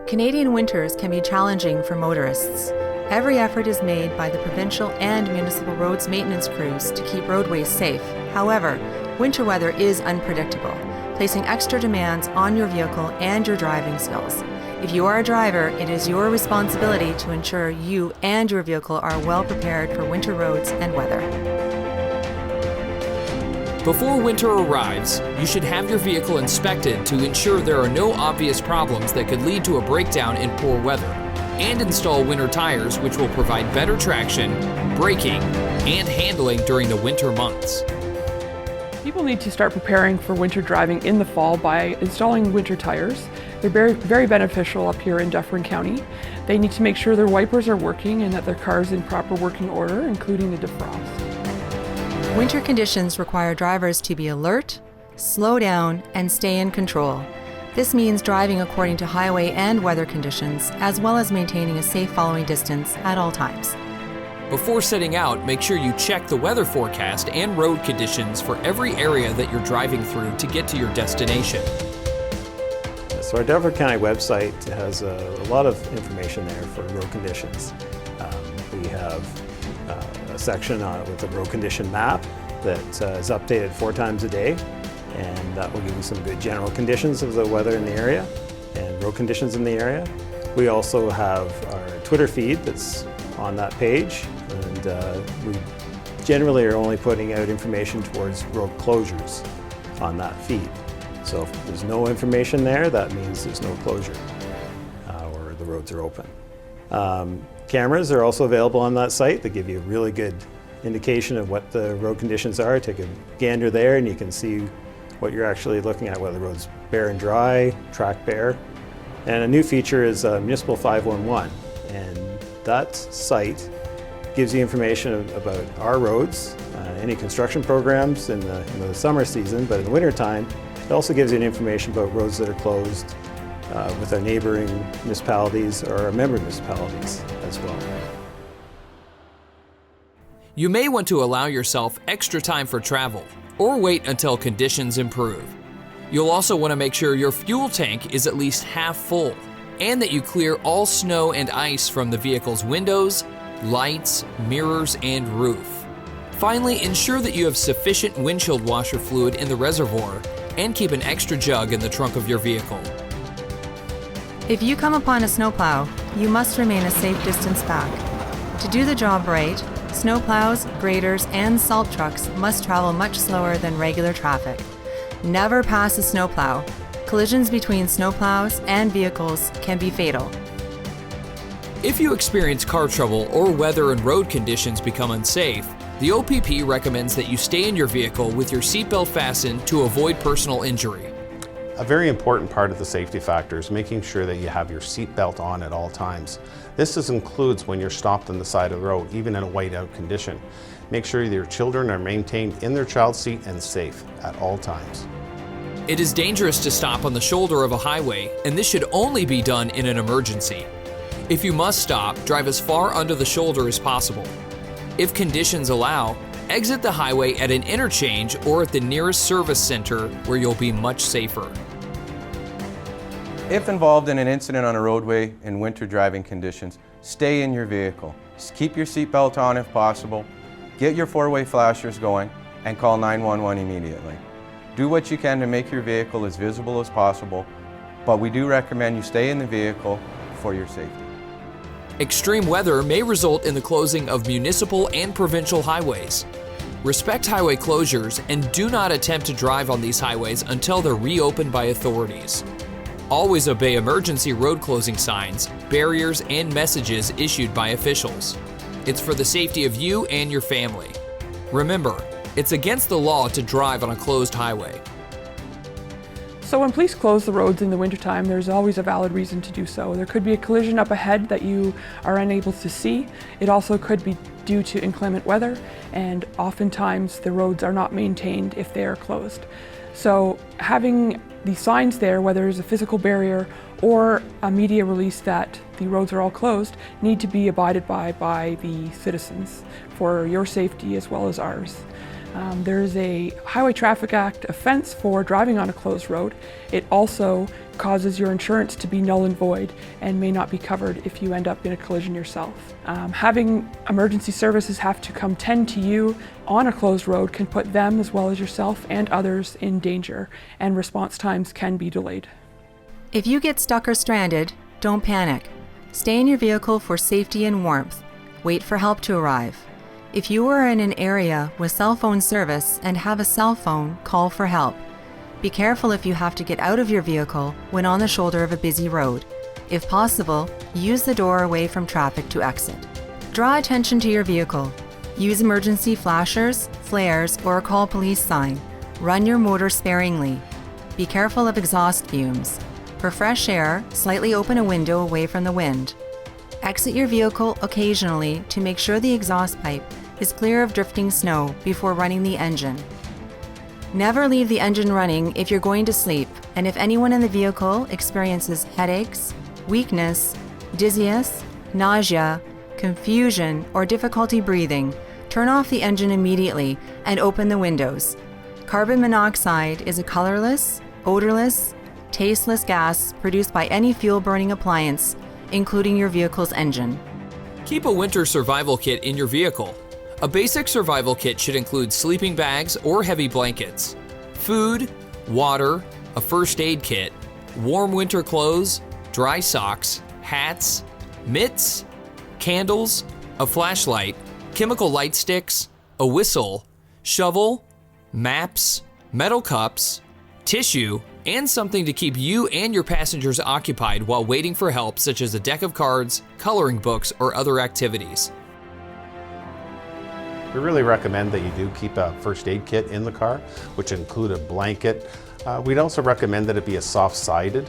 Canadian winters can be challenging for motorists. Every effort is made by the provincial and municipal roads maintenance crews to keep roadways safe. However, winter weather is unpredictable, placing extra demands on your vehicle and your driving skills. If you are a driver, it is your responsibility to ensure you and your vehicle are well prepared for winter roads and weather. Before winter arrives, you should have your vehicle inspected to ensure there are no obvious problems that could lead to a breakdown in poor weather, and install winter tires which will provide better traction, braking, and handling during the winter months. People need to start preparing for winter driving in the fall by installing winter tires. They're very beneficial up here in Dufferin County. They need to make sure their wipers are working and that their car is in proper working order, including the defrost. Winter conditions require drivers to be alert, slow down, and stay in control. This means driving according to highway and weather conditions, as well as maintaining a safe following distance at all times. Before setting out, make sure you check the weather forecast and road conditions for every area that you're driving through to get to your destination. So our Dufferin County website has a lot of information there for road conditions. We have a section with a road condition map that is updated 4 times a day, and that will give you some good general conditions of the weather in the area and road conditions in the area. We also have our Twitter feed that's on that page, and we generally are only putting out information towards road closures on that feed. So if there's no information there, that means there's no closure or the roads are open. Cameras are also available on that site that give you a really good indication of what the road conditions are. Take a gander there and you can see what you're actually looking at, whether the road's bare and dry, track bare. And a new feature is Municipal 511, and that site gives you information about our roads, any construction programs in the summer season, but in the winter time, it also gives you information about roads that are closed with our neighboring municipalities or our member municipalities as well. You may want to allow yourself extra time for travel, or wait until conditions improve. You'll also want to make sure your fuel tank is at least half full, and that you clear all snow and ice from the vehicle's windows, lights, mirrors, and roof. Finally, ensure that you have sufficient windshield washer fluid in the reservoir, and keep an extra jug in the trunk of your vehicle. If you come upon a snowplow, you must remain a safe distance back. To do the job right, snowplows, graders, and salt trucks must travel much slower than regular traffic. Never pass a snowplow. Collisions between snowplows and vehicles can be fatal. If you experience car trouble or weather and road conditions become unsafe, the OPP recommends that you stay in your vehicle with your seatbelt fastened to avoid personal injury. A very important part of the safety factor is making sure that you have your seatbelt on at all times. This includes when you're stopped on the side of the road, even in a whiteout condition. Make sure that your children are maintained in their child seat and safe at all times. It is dangerous to stop on the shoulder of a highway, and this should only be done in an emergency. If you must stop, drive as far under the shoulder as possible. If conditions allow, exit the highway at an interchange or at the nearest service center where you'll be much safer. If involved in an incident on a roadway in winter driving conditions, stay in your vehicle. Just keep your seatbelt on if possible, get your 4-way flashers going, and call 911 immediately. Do what you can to make your vehicle as visible as possible, but we do recommend you stay in the vehicle for your safety. Extreme weather may result in the closing of municipal and provincial highways. Respect highway closures and do not attempt to drive on these highways until they're reopened by authorities. Always obey emergency road closing signs, barriers, and messages issued by officials. It's for the safety of you and your family. Remember, it's against the law to drive on a closed highway. So when police close the roads in the wintertime, there's always a valid reason to do so. There could be a collision up ahead that you are unable to see. It also could be due to inclement weather, and oftentimes the roads are not maintained if they are closed. So having the signs there, whether it's a physical barrier or a media release that the roads are all closed, need to be abided by the citizens for your safety as well as ours. There is a Highway Traffic Act offense for driving on a closed road. It also causes your insurance to be null and void and may not be covered if you end up in a collision yourself. Having emergency services have to come tend to you on a closed road can put them as well as yourself and others in danger, and response times can be delayed. If you get stuck or stranded, don't panic. Stay in your vehicle for safety and warmth. Wait for help to arrive. If you are in an area with cell phone service and have a cell phone, call for help. Be careful if you have to get out of your vehicle when on the shoulder of a busy road. If possible, use the door away from traffic to exit. Draw attention to your vehicle. Use emergency flashers, flares, or a call police sign. Run your motor sparingly. Be careful of exhaust fumes. For fresh air, slightly open a window away from the wind. Exit your vehicle occasionally to make sure the exhaust pipe is clear of drifting snow before running the engine. Never leave the engine running if you're going to sleep, and if anyone in the vehicle experiences headaches, weakness, dizziness, nausea, confusion, or difficulty breathing, turn off the engine immediately and open the windows. Carbon monoxide is a colorless, odorless, tasteless gas produced by any fuel-burning appliance, including your vehicle's engine. Keep a winter survival kit in your vehicle. A basic survival kit should include sleeping bags or heavy blankets, food, water, a first aid kit, warm winter clothes, dry socks, hats, mitts, candles, a flashlight, chemical light sticks, a whistle, shovel, maps, metal cups, tissue, and something to keep you and your passengers occupied while waiting for help, such as a deck of cards, coloring books, or other activities. We really recommend that you do keep a first aid kit in the car, which include a blanket. We'd also recommend that it be a soft-sided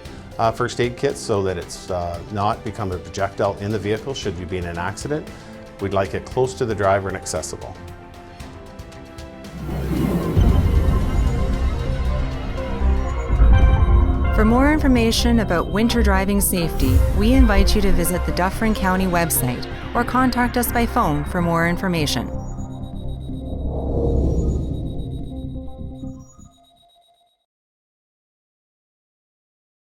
first aid kit so that it's not become a projectile in the vehicle should you be in an accident. We'd like it close to the driver and accessible. For more information about winter driving safety, we invite you to visit the Dufferin County website or contact us by phone for more information.